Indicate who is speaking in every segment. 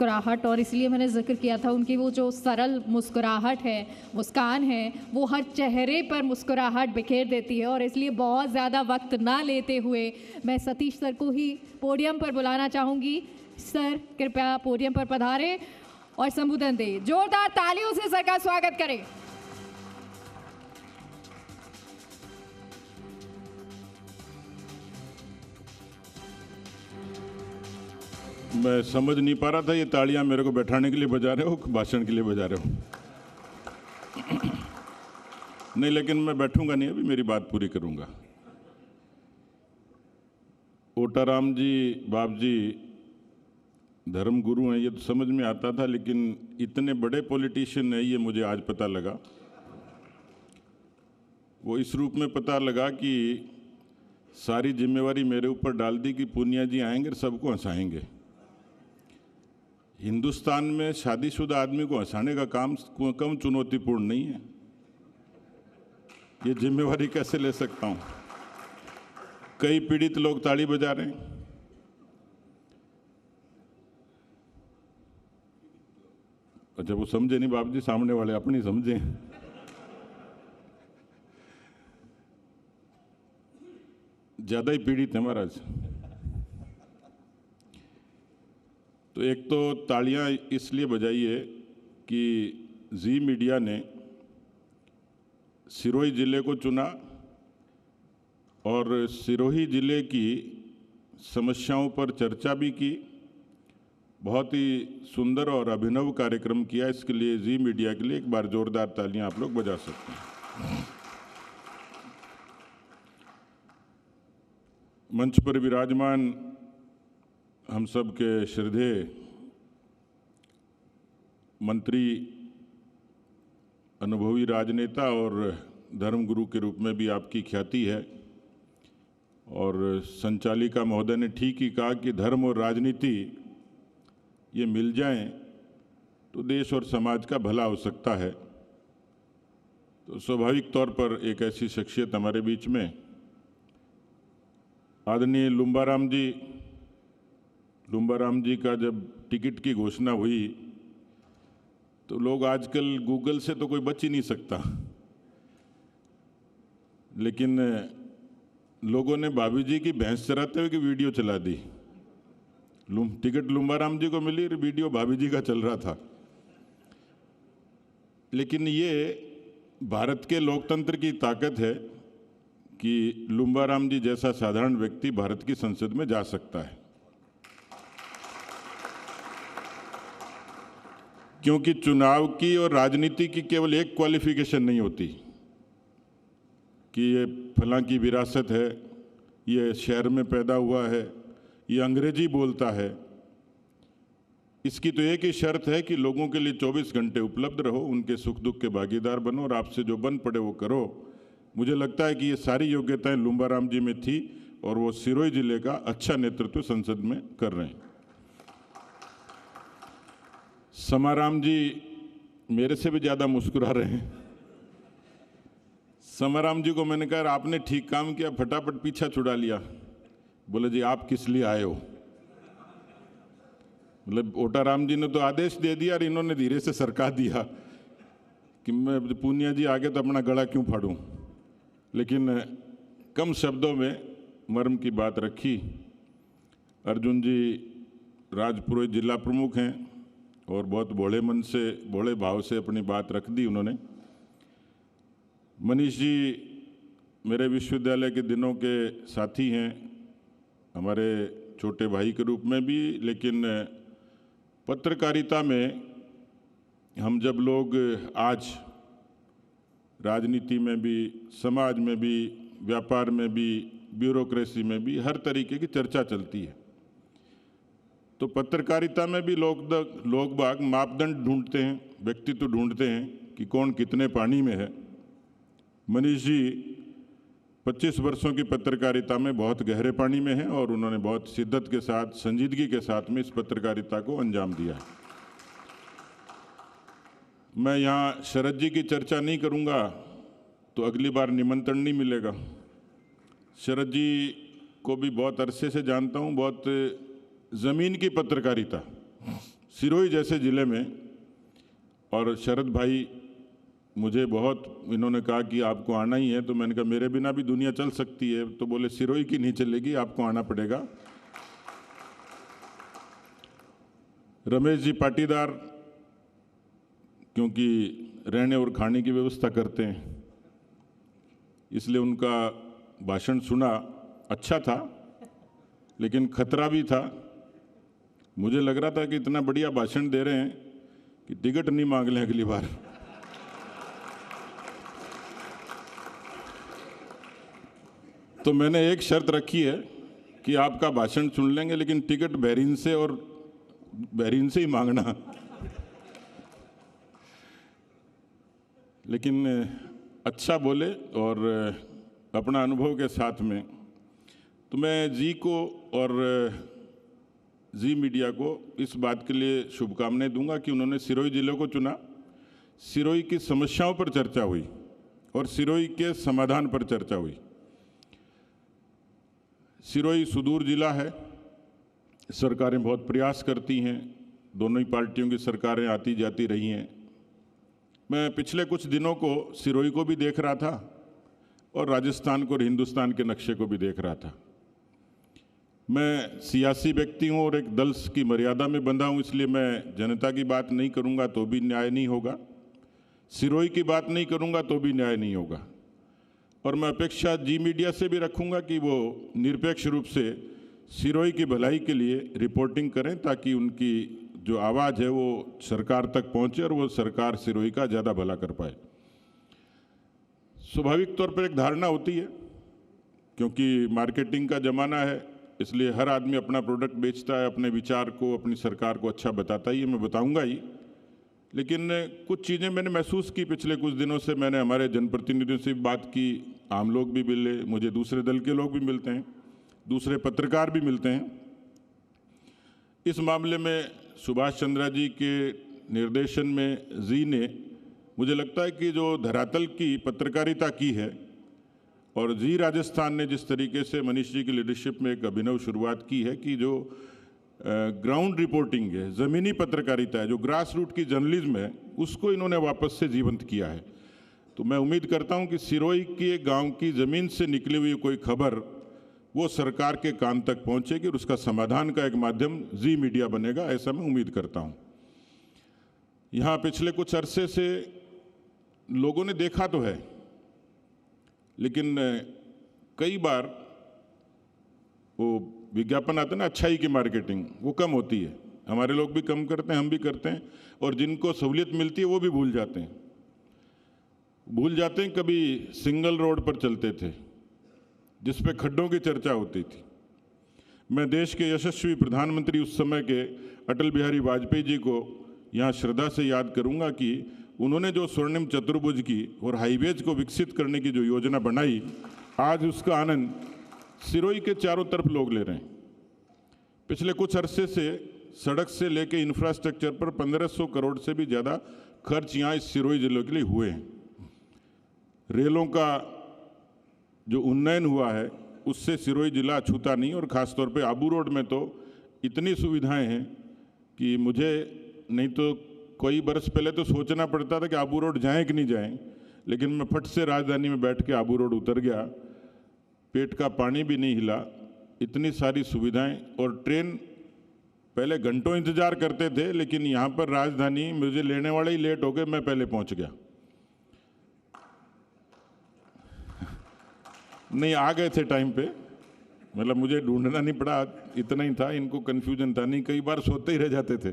Speaker 1: मुस्कुराहट, और इसलिए मैंने जिक्र किया था उनकी वो जो सरल मुस्कुराहट है, मुस्कान है, वो हर चेहरे पर मुस्कुराहट बिखेर देती है। और इसलिए बहुत ज़्यादा वक्त ना लेते हुए मैं सतीश सर को ही पोडियम पर बुलाना चाहूँगी। सर कृपया पोडियम पर पधारें और संबोधन दें। जोरदार तालियों से सर का स्वागत करें।
Speaker 2: मैं समझ नहीं पा रहा था ये तालियां मेरे को बैठाने के लिए बजा रहे हो, भाषण के लिए बजा रहे हो। नहीं, लेकिन मैं बैठूंगा नहीं, अभी मेरी बात पूरी करूंगा। ओटाराम जी, बाप जी धर्म गुरु हैं, ये तो समझ में आता था, लेकिन इतने बड़े पॉलिटिशियन हैं ये मुझे आज पता लगा। वो इस रूप में पता लगा कि सारी जिम्मेवारी मेरे ऊपर डाल दी कि पूनिया जी आएंगे और सबको हंसाएंगे। हिंदुस्तान में शादीशुदा आदमी को हंसाने का काम कम चुनौतीपूर्ण नहीं है। ये जिम्मेवारी कैसे ले सकता हूं? कई पीड़ित लोग ताली बजा रहे हैं। अच्छा, वो समझे नहीं बाप जी, सामने वाले अपनी समझे। ज्यादा ही पीड़ित है महाराज। तो एक तो तालियां इसलिए बजाइए कि जी मीडिया ने सिरोही जिले को चुना और सिरोही जिले की समस्याओं पर चर्चा भी की। बहुत ही सुंदर और अभिनव कार्यक्रम किया। इसके लिए जी मीडिया के लिए एक बार जोरदार तालियां आप लोग बजा सकते हैं। मंच पर विराजमान हम सब के श्रद्धेय मंत्री, अनुभवी राजनेता और धर्मगुरु के रूप में भी आपकी ख्याति है। और संचालिका महोदय ने ठीक ही कहा कि धर्म और राजनीति ये मिल जाएं तो देश और समाज का भला हो सकता है। तो स्वाभाविक तौर पर एक ऐसी शख्सियत हमारे बीच में आदरणीय लुम्बाराम जी का जब टिकट की घोषणा हुई तो लोग, आजकल गूगल से तो कोई बच ही नहीं सकता, लेकिन लोगों ने भाभी जी की भैंस चराते हुए की वीडियो चला दी। टिकट लुम्बाराम जी को मिली, वीडियो भाभी जी का चल रहा था। लेकिन ये भारत के लोकतंत्र की ताकत है कि लुम्बाराम जी जैसा साधारण व्यक्ति भारत की संसद में जा सकता है। क्योंकि चुनाव की और राजनीति की केवल एक क्वालिफिकेशन नहीं होती कि ये फलां की विरासत है, ये शहर में पैदा हुआ है, ये अंग्रेजी बोलता है। इसकी तो एक ही शर्त है कि लोगों के लिए 24 घंटे उपलब्ध रहो, उनके सुख दुख के भागीदार बनो और आपसे जो बन पड़े वो करो। मुझे लगता है कि ये सारी योग्यताएं लुम्बाराम जी में थी और वो सिरोही जिले का अच्छा नेतृत्व संसद में कर रहे हैं। समाराम जी मेरे से भी ज़्यादा मुस्कुरा रहे हैं। समाराम जी को मैंने कहा आपने ठीक काम किया, फटाफट पीछा छुड़ा लिया। बोले जी आप किस लिए आए हो? मतलब ओटाराम जी ने तो आदेश दे दिया और इन्होंने धीरे से सरका दिया कि मैं पूनिया जी आगे तो अपना गला क्यों फाड़ूं। लेकिन कम शब्दों में मर्म की बात रखी। अर्जुन जी राजपुरोहित जिला प्रमुख हैं और बहुत भोले मन से, भोले भाव से अपनी बात रख दी उन्होंने। मनीष जी मेरे विश्वविद्यालय के दिनों के साथी हैं, हमारे छोटे भाई के रूप में भी, लेकिन पत्रकारिता में हम जब लोग आज राजनीति में भी, समाज में भी, व्यापार में भी, ब्यूरोक्रेसी में भी हर तरीके की चर्चा चलती है। तो पत्रकारिता में भी लोग बाग मापदंड ढूंढते हैं, व्यक्तित्व ढूंढते हैं कि कौन कितने पानी में है। मनीष जी 25 वर्षों की पत्रकारिता में बहुत गहरे पानी में हैं और उन्होंने बहुत शिद्दत के साथ, संजीदगी के साथ में इस पत्रकारिता को अंजाम दिया है। मैं यहाँ शरद जी की चर्चा नहीं करूँगा तो अगली बार निमंत्रण नहीं मिलेगा। शरद जी को भी बहुत अरसे से जानता हूँ, बहुत ज़मीन की पत्रकारिता, सिरोही जैसे ज़िले में, और शरद भाई मुझे बहुत इन्होंने कहा कि आपको आना ही है, तो मैंने कहा मेरे बिना भी दुनिया चल सकती है, तो बोले सिरोही की नहीं चलेगी, आपको आना पड़ेगा। रमेश जी पाटीदार क्योंकि रहने और खाने की व्यवस्था करते हैं, इसलिए उनका भाषण सुना, अच्छा था लेकिन खतरा भी था। मुझे लग रहा था कि इतना बढ़िया भाषण दे रहे हैं कि टिकट नहीं मांग लें अगली बार। तो मैंने एक शर्त रखी है कि आपका भाषण सुन लेंगे लेकिन टिकट बहरीन से और बहरीन से ही मांगना। लेकिन अच्छा बोले और अपना अनुभव के साथ में, तो मैं जी को और जी मीडिया को इस बात के लिए शुभकामनाएं दूंगा कि उन्होंने सिरोही जिले को चुना। सिरोही की समस्याओं पर चर्चा हुई और सिरोही के समाधान पर चर्चा हुई। सिरोही सुदूर जिला है, सरकारें बहुत प्रयास करती हैं, दोनों ही पार्टियों की सरकारें आती जाती रही हैं। मैं पिछले कुछ दिनों को सिरोही को भी देख रहा था और राजस्थान को और हिंदुस्तान के नक्शे को भी देख रहा था। मैं सियासी व्यक्ति हूँ और एक दल की मर्यादा में बंधा हूँ, इसलिए मैं जनता की बात नहीं करूँगा तो भी न्याय नहीं होगा, सिरोही की बात नहीं करूँगा तो भी न्याय नहीं होगा। और मैं अपेक्षा जी मीडिया से भी रखूँगा कि वो निरपेक्ष रूप से सिरोही की भलाई के लिए रिपोर्टिंग करें, ताकि उनकी जो आवाज़ है वो सरकार तक पहुँचे और वो सरकार सिरोही का ज़्यादा भला कर पाए। स्वाभाविक तौर पर एक धारणा होती है, क्योंकि मार्केटिंग का ज़माना है, इसलिए हर आदमी अपना प्रोडक्ट बेचता है, अपने विचार को, अपनी सरकार को अच्छा बताता ही है, मैं बताऊंगा ही। लेकिन कुछ चीज़ें मैंने महसूस की पिछले कुछ दिनों से। मैंने हमारे जनप्रतिनिधियों से भी बात की, आम लोग भी मिले, मुझे दूसरे दल के लोग भी मिलते हैं, दूसरे पत्रकार भी मिलते हैं। इस मामले में सुभाष चंद्रा जी के निर्देशन में जी ने, मुझे लगता है कि जो धरातल की पत्रकारिता की है, और जी राजस्थान ने जिस तरीके से मनीष जी की लीडरशिप में एक अभिनव शुरुआत की है कि जो ग्राउंड रिपोर्टिंग है, ज़मीनी पत्रकारिता है, जो ग्रास रूट की जर्नलिज्म है, उसको इन्होंने वापस से जीवंत किया है। तो मैं उम्मीद करता हूं कि सिरोही के गांव की ज़मीन से निकली हुई कोई खबर वो सरकार के कान तक पहुंचेगी और उसका समाधान का एक माध्यम जी मीडिया बनेगा, ऐसा मैं उम्मीद करता हूं। यहाँ पिछले कुछ अरसे से लोगों ने देखा तो है, लेकिन कई बार वो विज्ञापन आते हैं ना, अच्छाई की मार्केटिंग, वो कम होती है। हमारे लोग भी कम करते हैं, हम भी करते हैं, और जिनको सहूलियत मिलती है वो भी भूल जाते हैं। कभी सिंगल रोड पर चलते थे जिस पे खड्डों की चर्चा होती थी। मैं देश के यशस्वी प्रधानमंत्री उस समय के अटल बिहारी वाजपेयी जी को यहाँ श्रद्धा से याद करूँगा कि उन्होंने जो स्वर्णिम चतुर्भुज की और हाईवेज को विकसित करने की जो योजना बनाई, आज उसका आनंद सिरोही के चारों तरफ लोग ले रहे हैं। पिछले कुछ अरसे से सड़क से लेके इंफ्रास्ट्रक्चर पर 1500 करोड़ से भी ज़्यादा खर्च यहाँ इस सिरोही जिले के लिए हुए हैं। रेलों का जो उन्नयन हुआ है उससे सिरोही जिला अछूता नहीं, और ख़ासतौर पे आबू रोड में तो इतनी सुविधाएं हैं कि मुझे नहीं तो कई बरस पहले तो सोचना पड़ता था कि आबू रोड जाएं कि नहीं जाएं, लेकिन मैं फट से राजधानी में बैठ के आबू रोड उतर गया, पेट का पानी भी नहीं हिला, इतनी सारी सुविधाएं। और ट्रेन पहले घंटों इंतज़ार करते थे, लेकिन यहाँ पर राजधानी मुझे लेने वाले ही लेट हो गए, मैं पहले पहुँच गया। नहीं, आ गए थे टाइम पे, मतलब मुझे ढूंढना नहीं पड़ा, इतना ही था, इनको कन्फ्यूजन था, नहीं कई बार सोते ही रह जाते थे।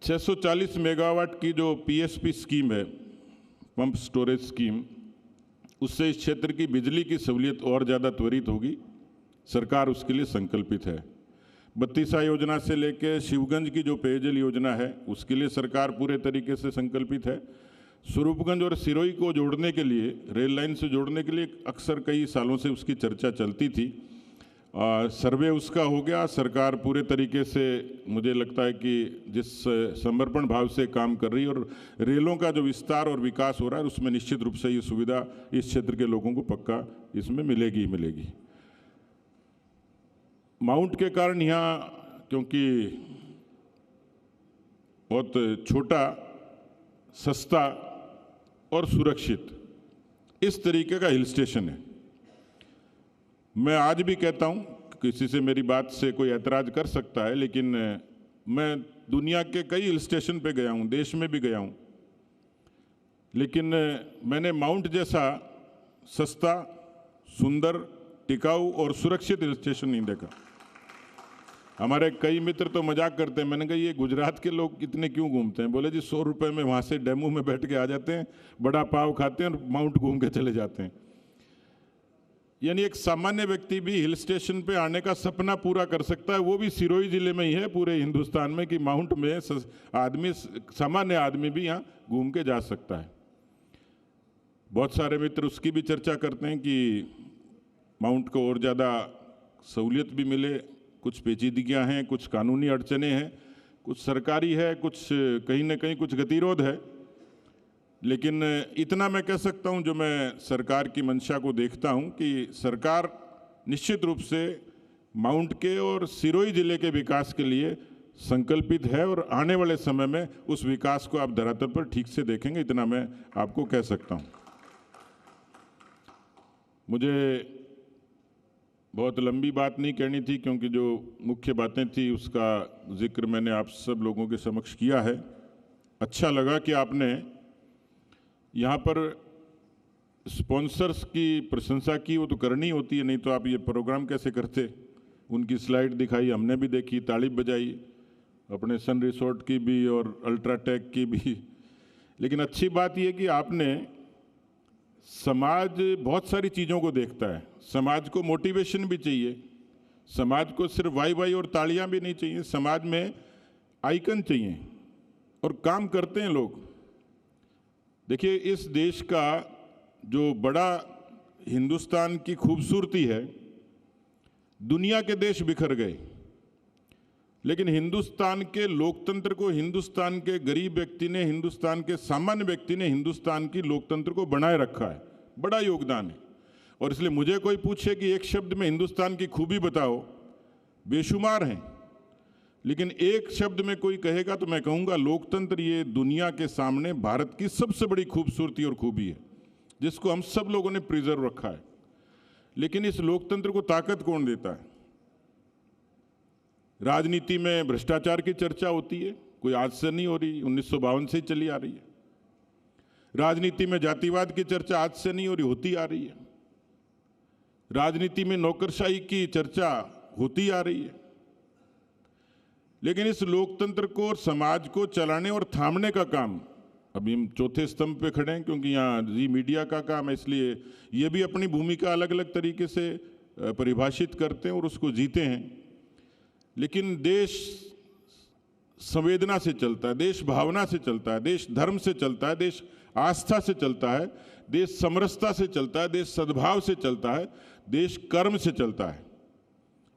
Speaker 2: 640 मेगावाट की जो पीएसपी स्कीम है, पंप स्टोरेज स्कीम, उससे इस क्षेत्र की बिजली की सहूलियत और ज़्यादा त्वरित होगी। सरकार उसके लिए संकल्पित है। 32 योजना से लेकर शिवगंज की जो पेयजल योजना है उसके लिए सरकार पूरे तरीके से संकल्पित है। स्वरूपगंज और सिरोही को जोड़ने के लिए, रेल लाइन से जोड़ने के लिए अक्सर कई सालों से उसकी चर्चा चलती थी। सर्वे उसका हो गया, सरकार पूरे तरीके से मुझे लगता है कि जिस समर्पण भाव से काम कर रही है, और रेलों का जो विस्तार और विकास हो रहा है उसमें निश्चित रूप से ये सुविधा इस क्षेत्र के लोगों को पक्का इसमें मिलेगी ही मिलेगी। माउंट के कारण यहाँ क्योंकि बहुत छोटा, सस्ता और सुरक्षित इस तरीके का हिल स्टेशन है। मैं आज भी कहता हूँ, किसी से मेरी बात से कोई ऐतराज़ कर सकता है, लेकिन मैं दुनिया के कई हिल स्टेशन पे गया हूँ, देश में भी गया हूँ, लेकिन मैंने माउंट जैसा सस्ता, सुंदर, टिकाऊ और सुरक्षित हिल स्टेशन नहीं देखा। हमारे कई मित्र तो मजाक करते हैं, मैंने कहा ये गुजरात के लोग इतने क्यों घूमते हैं? बोले जी 100 रुपये में वहाँ से डेमू में बैठ के आ जाते हैं, बड़ा पाव खाते हैं और माउंट घूम के चले जाते हैं। यानी एक सामान्य व्यक्ति भी हिल स्टेशन पे आने का सपना पूरा कर सकता है, वो भी सिरोही जिले में ही है पूरे हिंदुस्तान में, कि माउंट में आदमी, सामान्य आदमी भी यहाँ घूम के जा सकता है। बहुत सारे मित्र उसकी भी चर्चा करते हैं कि माउंट को और ज़्यादा सहूलियत भी मिले। कुछ पेचीदगियाँ हैं, कुछ कानूनी अड़चने हैं, कुछ सरकारी है, कुछ कहीं ना कहीं कुछ गतिरोध है, लेकिन इतना मैं कह सकता हूं, जो मैं सरकार की मंशा को देखता हूं, कि सरकार निश्चित रूप से माउंट के और सिरोही जिले के विकास के लिए संकल्पित है और आने वाले समय में उस विकास को आप धरातल पर ठीक से देखेंगे, इतना मैं आपको कह सकता हूं। मुझे बहुत लंबी बात नहीं कहनी थी, क्योंकि जो मुख्य बातें थी उसका जिक्र मैंने आप सब लोगों के समक्ष किया है। अच्छा लगा कि आपने यहाँ पर स्पॉन्सर्स की प्रशंसा की, वो तो करनी होती है, नहीं तो आप ये प्रोग्राम कैसे करते। उनकी स्लाइड दिखाई, हमने भी देखी, ताली बजाई, अपने सन रिसोर्ट की भी और अल्ट्राटेक की भी। लेकिन अच्छी बात यह कि आपने, समाज बहुत सारी चीज़ों को देखता है, समाज को मोटिवेशन भी चाहिए, समाज को सिर्फ वाई वाई और तालियां भी नहीं चाहिए, समाज में आइकन चाहिए और काम करते हैं लोग। देखिए, इस देश का जो बड़ा हिंदुस्तान की खूबसूरती है, दुनिया के देश बिखर गए, लेकिन हिंदुस्तान के लोकतंत्र को हिंदुस्तान के गरीब व्यक्ति ने, हिंदुस्तान के सामान्य व्यक्ति ने हिंदुस्तान की लोकतंत्र को बनाए रखा है। बड़ा योगदान है। और इसलिए मुझे कोई पूछे कि एक शब्द में हिंदुस्तान की खूबी बताओ, बेशुमार हैं, लेकिन एक शब्द में कोई कहेगा तो मैं कहूँगा लोकतंत्र ये दुनिया के सामने भारत की सबसे बड़ी खूबसूरती और खूबी है, जिसको हम सब लोगों ने प्रिजर्व रखा है। लेकिन इस लोकतंत्र को ताकत कौन देता है? राजनीति में भ्रष्टाचार की चर्चा होती है, कोई आज से नहीं हो रही, 1952 से ही चली आ रही है। राजनीति में जातिवाद की चर्चा आज से नहीं हो रही, होती आ रही है। राजनीति में नौकरशाही की चर्चा होती आ रही है। लेकिन इस लोकतंत्र को और समाज को चलाने और थामने का काम, अभी हम चौथे स्तंभ पे खड़े हैं क्योंकि यहाँ जी मीडिया का काम है, इसलिए ये भी अपनी भूमिका अलग अलग तरीके से परिभाषित करते हैं और उसको जीते हैं। लेकिन देश संवेदना से चलता है, देश भावना से चलता है, देश धर्म से चलता है, देश आस्था से चलता है, देश समरसता से चलता है, देश सद्भाव से चलता है, देश कर्म से चलता है।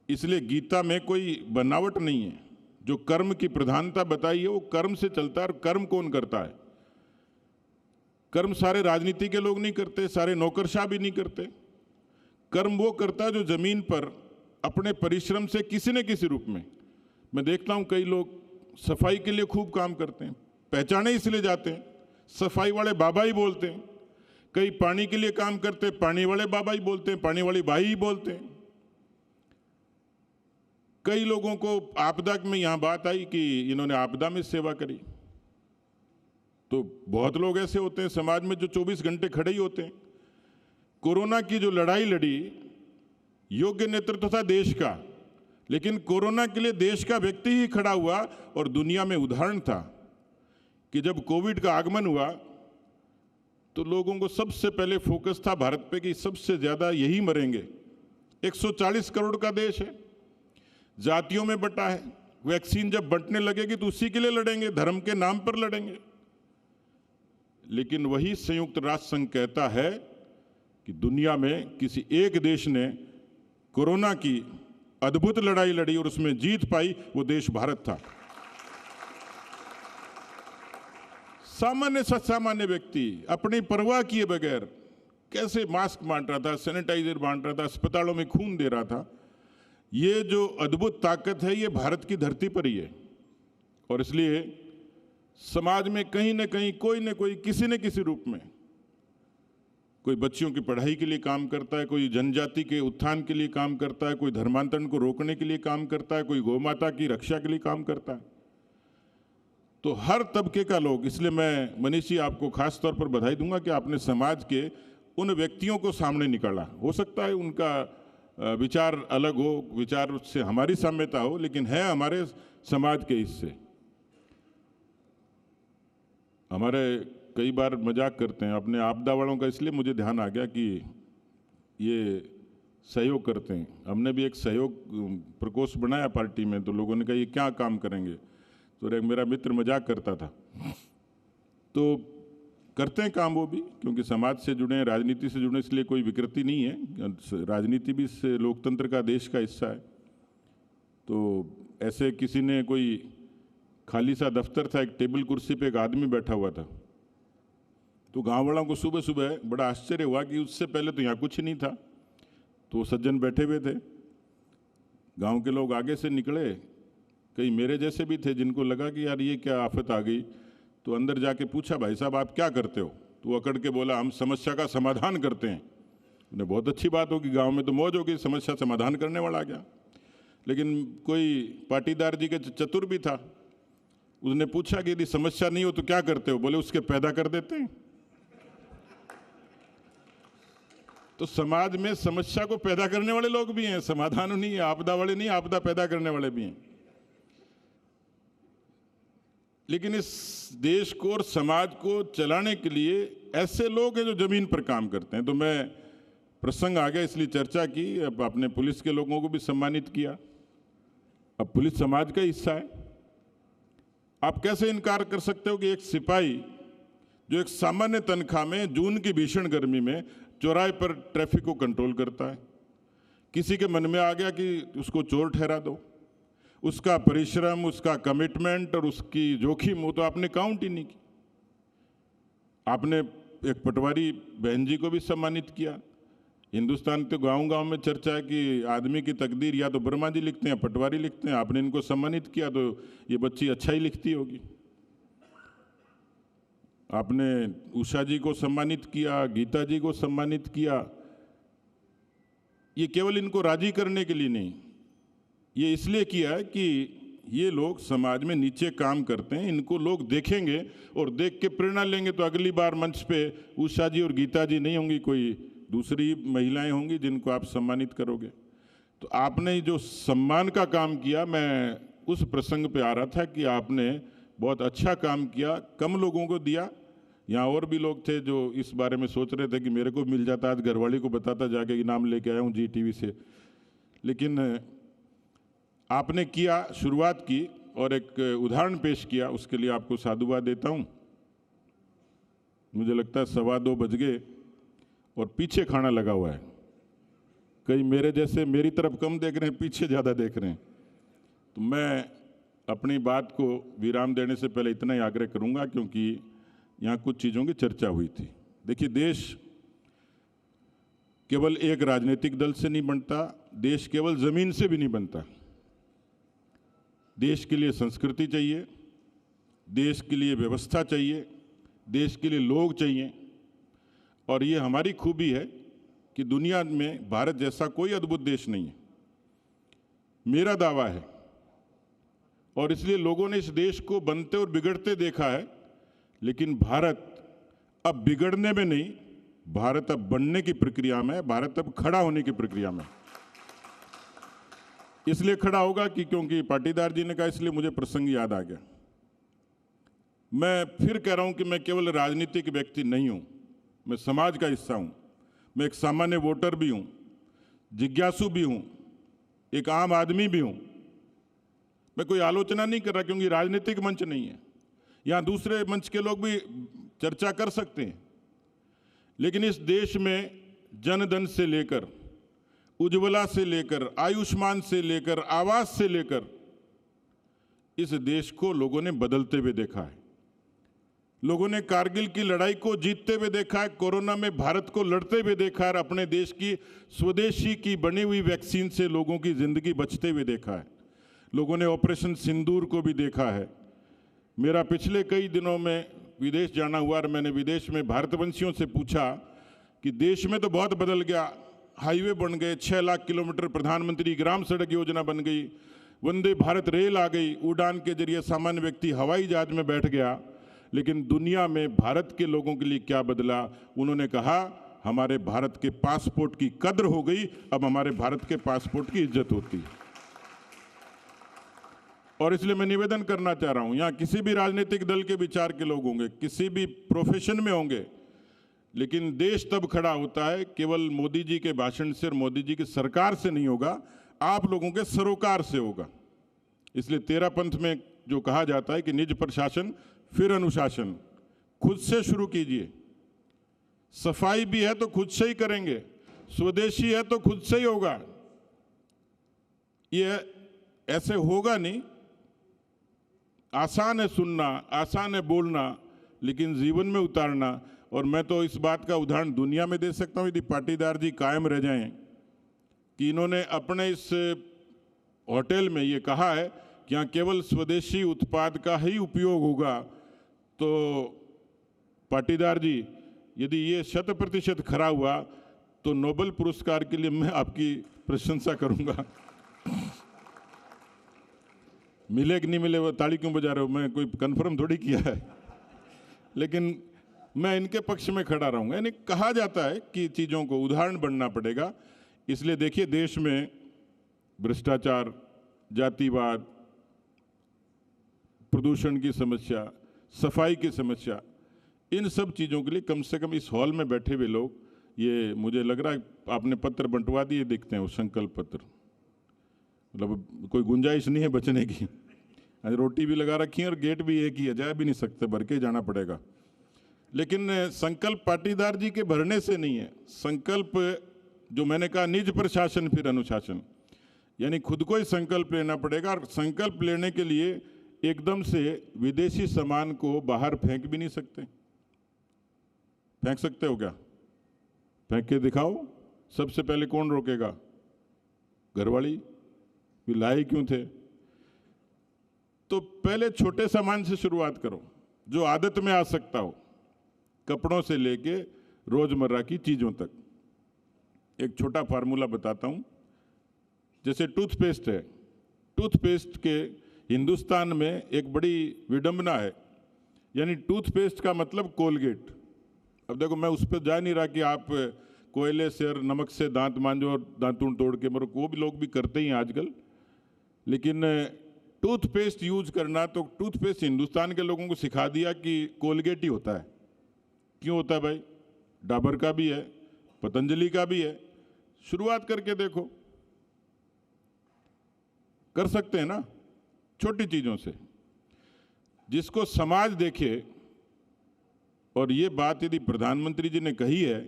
Speaker 2: इसलिए गीता में कोई बनावट नहीं है। जो कर्म की प्रधानता बताई है वो कर्म से चलता है। और कर्म कौन करता है? कर्म सारे राजनीति के लोग नहीं करते, सारे नौकरशाह भी नहीं करते। कर्म वो करता है जो जमीन पर अपने परिश्रम से किसी न किसी रूप में, मैं देखता हूं कई लोग सफाई के लिए खूब काम करते हैं, पहचाने इसलिए जाते हैं, सफाई वाले बाबा ही बोलते हैं। कई पानी के लिए काम करते हैं, पानी वाले बाबा ही बोलते हैं, पानी वाली बाई ही बोलते हैं। कई लोगों को आपदा में यहां बात आई कि इन्होंने आपदा में सेवा करी, तो बहुत लोग ऐसे होते हैं समाज में जो 24 घंटे खड़े ही होते हैं। कोरोना की जो लड़ाई लड़ी, योग्य नेतृत्व था देश का, लेकिन कोरोना के लिए देश का व्यक्ति ही खड़ा हुआ। और दुनिया में उदाहरण था कि जब कोविड का आगमन हुआ तो लोगों को सबसे पहले फोकस था भारत पे कि सबसे ज्यादा यही मरेंगे। 140 करोड़ का देश है, जातियों में बटा है, वैक्सीन जब बंटने लगेगी तो उसी के लिए लड़ेंगे, धर्म के नाम पर लड़ेंगे। लेकिन वही संयुक्त राष्ट्र संघ कहता है कि दुनिया में किसी एक देश ने कोरोना की अद्भुत लड़ाई लड़ी और उसमें जीत पाई, वो देश भारत था। सामान्य से सामान्य व्यक्ति अपनी परवाह किए बगैर कैसे मास्क बांट रहा था, सैनिटाइजर बांट रहा था, अस्पतालों में खून दे रहा था। ये जो अद्भुत ताकत है ये भारत की धरती पर ही है। और इसलिए समाज में कहीं ना कहीं कोई न कोई किसी न किसी रूप में, कोई बच्चियों की पढ़ाई के लिए काम करता है, कोई जनजाति के उत्थान के लिए काम करता है, कोई धर्मांतरण को रोकने के लिए काम करता है, कोई गौमाता की रक्षा के लिए काम करता है। तो हर तबके का लोग, इसलिए मैं मनीष जी आपको खास तौर पर बधाई दूंगा कि आपने समाज के उन व्यक्तियों को सामने निकाला। हो सकता है उनका विचार अलग हो, विचार से हमारी साम्यता हो, लेकिन है हमारे समाज के हिस्से। हमारे कई बार मजाक करते हैं अपने आपदा वालों का, इसलिए मुझे ध्यान आ गया कि ये सहयोग करते हैं। हमने भी एक सहयोग प्रकोष्ठ बनाया पार्टी में, तो लोगों ने कहा ये क्या काम करेंगे, तो एक मेरा मित्र मजाक करता था। तो करते हैं काम वो भी, क्योंकि समाज से जुड़े हैं, राजनीति से जुड़े, इसलिए कोई विकृति नहीं है। राजनीति भी इस लोकतंत्र का, देश का हिस्सा है। तो ऐसे किसी ने, कोई खाली सा दफ्तर था, एक टेबल कुर्सी पे एक आदमी बैठा हुआ था। तो गांव वालों को सुबह सुबह बड़ा आश्चर्य हुआ कि उससे पहले तो यहाँ कुछ नहीं था। तो सज्जन बैठे हुए थे, गांव के लोग आगे से निकले, कई मेरे जैसे भी थे जिनको लगा कि यार ये क्या आफत आ गई। तो अंदर जाके पूछा, भाई साहब आप क्या करते हो? तो अकड़ के बोला, हम समस्या का समाधान करते हैं। उन्हें बहुत अच्छी बात होगी, गांव में तो मौज होगी, समस्या समाधान करने वाला आ गया। लेकिन कोई पाटीदार जी के चतुर भी था, उसने पूछा कि यदि समस्या नहीं हो तो क्या करते हो? बोले उसके पैदा कर देते हैं। तो समाज में समस्या को पैदा करने वाले लोग भी हैं, समाधान नहीं है। आपदा वाले नहीं, आपदा पैदा करने वाले भी हैं। लेकिन इस देश को और समाज को चलाने के लिए ऐसे लोग हैं जो जमीन पर काम करते हैं। तो मैं, प्रसंग आ गया इसलिए चर्चा की। अब आपने पुलिस के लोगों को भी सम्मानित किया। अब पुलिस समाज का हिस्सा है। आप कैसे इनकार कर सकते हो कि एक सिपाही जो एक सामान्य तनख्वाह में जून की भीषण गर्मी में चौराहे पर ट्रैफिक को कंट्रोल करता है, किसी के मन में आ गया कि उसको चोर ठहरा दो, उसका परिश्रम, उसका कमिटमेंट और उसकी जोखिम वो तो आपने काउंट ही नहीं की। आपने एक पटवारी बहन जी को भी सम्मानित किया। हिंदुस्तान के गांव-गांव में चर्चा है कि आदमी की तकदीर या तो ब्रह्मा जी लिखते हैं, पटवारी लिखते हैं। आपने इनको सम्मानित किया तो ये बच्ची अच्छा ही लिखती होगी। आपने उषा जी को सम्मानित किया, गीता जी को सम्मानित किया। ये केवल इनको राजी करने के लिए नहीं, ये इसलिए किया है कि ये लोग समाज में नीचे काम करते हैं, इनको लोग देखेंगे और देख के प्रेरणा लेंगे। तो अगली बार मंच पे उषा जी और गीता जी नहीं होंगी, कोई दूसरी महिलाएं होंगी जिनको आप सम्मानित करोगे। तो आपने जो सम्मान का काम किया, मैं उस प्रसंग पे आ रहा था कि आपने बहुत अच्छा काम किया, कम लोगों को दिया। यहाँ और भी लोग थे जो इस बारे में सोच रहे थे कि मेरे को मिल जाता, आज घरवाली को बताता जाके कि नाम लेके आया हूँ जी टीवी से। लेकिन आपने किया, शुरुआत की और एक उदाहरण पेश किया, उसके लिए आपको साधुवाद देता हूँ। मुझे लगता है 2:15 बज गए और पीछे खाना लगा हुआ है। कई मेरे जैसे मेरी तरफ कम देख रहे हैं, पीछे ज़्यादा देख रहे हैं। तो मैं अपनी बात को विराम देने से पहले इतना ही आग्रह करूंगा, क्योंकि यहाँ कुछ चीज़ों की चर्चा हुई थी। देखिए, देश केवल एक राजनीतिक दल से नहीं बनता, देश केवल ज़मीन से भी नहीं बनता। देश के लिए संस्कृति चाहिए, देश के लिए व्यवस्था चाहिए, देश के लिए लोग चाहिए। और ये हमारी खूबी है कि दुनिया में भारत जैसा कोई अद्भुत देश नहीं है, मेरा दावा है। और इसलिए लोगों ने इस देश को बनते और बिगड़ते देखा है, लेकिन भारत अब बिगड़ने में नहीं, भारत अब बनने की प्रक्रिया में है, भारत अब खड़ा होने की प्रक्रिया में। इसलिए खड़ा होगा कि क्योंकि पाटीदार जी ने कहा, इसलिए मुझे प्रसंग याद आ गया। मैं फिर कह रहा हूं कि मैं केवल राजनीतिक व्यक्ति नहीं हूं, मैं समाज का हिस्सा हूं। मैं एक सामान्य वोटर भी हूं, जिज्ञासु भी हूं, एक आम आदमी भी हूं। मैं कोई आलोचना नहीं कर रहा, क्योंकि राजनीतिक मंच नहीं है। यहाँ दूसरे मंच के लोग भी चर्चा कर सकते हैं, लेकिन इस देश में जनधन से लेकर, उज्ज्वला से लेकर, आयुष्मान से लेकर, आवास से लेकर, इस देश को लोगों ने बदलते हुए देखा है। लोगों ने कारगिल की लड़ाई को जीतते हुए देखा है, कोरोना में भारत को लड़ते हुए देखा है और अपने देश की स्वदेशी की बनी हुई वैक्सीन से लोगों की जिंदगी बचते हुए देखा है। लोगों ने ऑपरेशन सिंदूर को भी देखा है। मेरा पिछले कई दिनों में विदेश जाना हुआ और मैंने विदेश में भारतवंशियों से पूछा कि देश में तो बहुत बदल गया, हाईवे बन गए, 6 लाख किलोमीटर, प्रधानमंत्री ग्राम सड़क योजना बन गई, वंदे भारत रेल आ गई, उड़ान के जरिए सामान्य व्यक्ति हवाई जहाज में बैठ गया, लेकिन दुनिया में भारत के लोगों के लिए क्या बदला? उन्होंने कहा हमारे भारत के पासपोर्ट की कद्र हो गई, अब हमारे भारत के पासपोर्ट की इज्जत होती है। और इसलिए मैं निवेदन करना चाह रहा हूं, यहाँ किसी भी राजनीतिक दल के विचार के लोग होंगे, किसी भी प्रोफेशन में होंगे, लेकिन देश तब खड़ा होता है केवल मोदी जी के भाषण से और मोदी जी की सरकार से नहीं होगा, आप लोगों के सरोकार से होगा। इसलिए 13 पंथ में जो कहा जाता है कि निज प्रशासन फिर अनुशासन, खुद से शुरू कीजिए। सफाई भी है तो खुद से ही करेंगे, स्वदेशी है तो खुद से ही होगा। ये ऐसे होगा नहीं। आसान है सुनना, आसान है बोलना, लेकिन जीवन में उतारना। और मैं तो इस बात का उदाहरण दुनिया में दे सकता हूँ, यदि पाटीदार जी कायम रह जाएं कि इन्होंने अपने इस होटल में ये कहा है कि यहाँ केवल स्वदेशी उत्पाद का ही उपयोग होगा, तो पाटीदार जी यदि ये 100% खरा हुआ तो नोबेल पुरस्कार के लिए मैं आपकी प्रशंसा करूंगा। मिले कि नहीं मिले वो ताली क्यों बजा रहे हो, मैं कोई कंफर्म थोड़ी किया है, लेकिन मैं इनके पक्ष में खड़ा रहूंगा। यानी कहा जाता है कि चीज़ों को उदाहरण बनना पड़ेगा। इसलिए देखिए, देश में भ्रष्टाचार, जातिवाद, प्रदूषण की समस्या, सफाई की समस्या, इन सब चीज़ों के लिए कम से कम इस हॉल में बैठे हुए लोग, ये मुझे लग रहा है आपने पत्र बंटवा दिए दिखते हैं, वो संकल्प पत्र, मतलब कोई गुंजाइश नहीं है बचने की। आज रोटी भी लगा रखी है और गेट भी एक ही है, जा भी नहीं सकते, भर के जाना पड़ेगा। लेकिन संकल्प पाटीदार जी के भरने से नहीं है। संकल्प जो मैंने कहा, निज प्रशासन फिर अनुशासन, यानी खुद को ही संकल्प लेना पड़ेगा। और संकल्प लेने के लिए एकदम से विदेशी सामान को बाहर फेंक भी नहीं सकते। फेंक सकते हो क्या? फेंक के दिखाओ। सबसे पहले कौन रोकेगा? घरवाली। फिर लाए क्यों थे? तो पहले छोटे सामान से शुरुआत करो जो आदत में आ सकता हो, कपड़ों से लेके रोजमर्रा की चीजों तक। एक छोटा फार्मूला बताता हूं। जैसे टूथपेस्ट है, टूथपेस्ट के हिंदुस्तान में एक बड़ी विडंबना है, यानी टूथपेस्ट का मतलब कोलगेट। अब देखो, मैं उस पर जा नहीं रहा कि आप कोयले से और नमक से दांत मांजो और दांतुन तोड़ के मरो, वो भी लोग भी करते ही हैं आजकल, लेकिन टूथपेस्ट यूज करना, तो टूथपेस्ट हिंदुस्तान के लोगों को सिखा दिया कि कोलगेट ही होता है। क्यों होता है भाई? डाबर का भी है, पतंजलि का भी है। शुरुआत करके देखो, कर सकते हैं ना, छोटी चीजों से। जिसको समाज देखे, और ये बात यदि प्रधानमंत्री जी ने कही है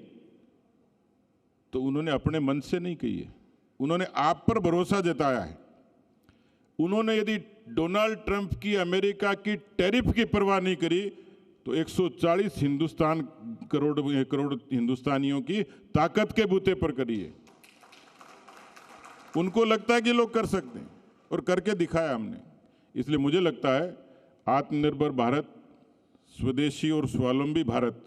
Speaker 2: तो उन्होंने अपने मन से नहीं कही है, उन्होंने आप पर भरोसा जताया है। उन्होंने यदि डोनाल्ड ट्रंप की अमेरिका की टैरिफ की परवाह नहीं करी तो 140 करोड़ हिंदुस्तानियों की ताकत के बूते पर करी है। उनको लगता है कि लोग कर सकते हैं, और करके दिखाया हमने। इसलिए मुझे लगता है आत्मनिर्भर भारत, स्वदेशी और स्वावलंबी भारत,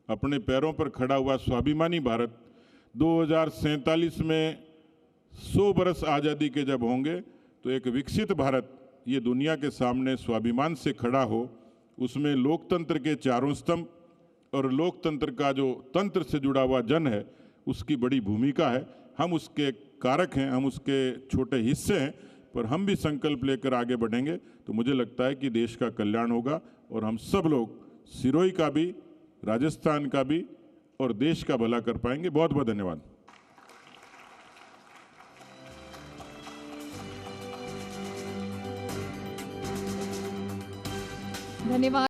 Speaker 2: अपने पैरों पर खड़ा हुआ स्वाभिमानी भारत 2047 में 100 बरस आज़ादी के जब होंगे तो एक विकसित भारत ये दुनिया के सामने स्वाभिमान से खड़ा हो। उसमें लोकतंत्र के चारों स्तंभ और लोकतंत्र का जो तंत्र से जुड़ा हुआ जन है, उसकी बड़ी भूमिका है। हम उसके कारक हैं, हम उसके छोटे हिस्से हैं, पर हम भी संकल्प लेकर आगे बढ़ेंगे तो मुझे लगता है कि देश का कल्याण होगा और हम सब लोग सिरोही का भी, राजस्थान का भी और देश का भला कर पाएंगे। बहुत बहुत धन्यवाद।
Speaker 1: धन्यवाद।